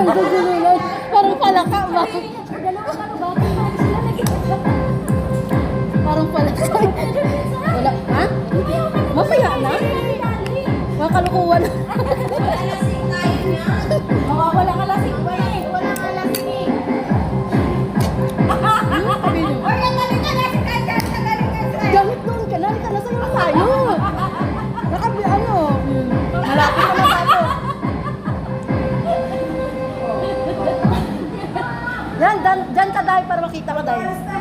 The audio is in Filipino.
Nagugulunan. Parang palaka ba? Dalawa ka ba? Sila nag-iisa. Parang palaka. Wala. Ha? Mapaya na? Makalukuhan na. Wala ka lasing ba eh? Wala ka lasing eh. Or nagaling ka lasing ka dyan. Nagaling ka dyan. Gamit doon ka na. Halika na sa'yo na tayo. Nakabi ano. Malapit ka na tayo. Yan, dyan ka dahil para makita ka dahil.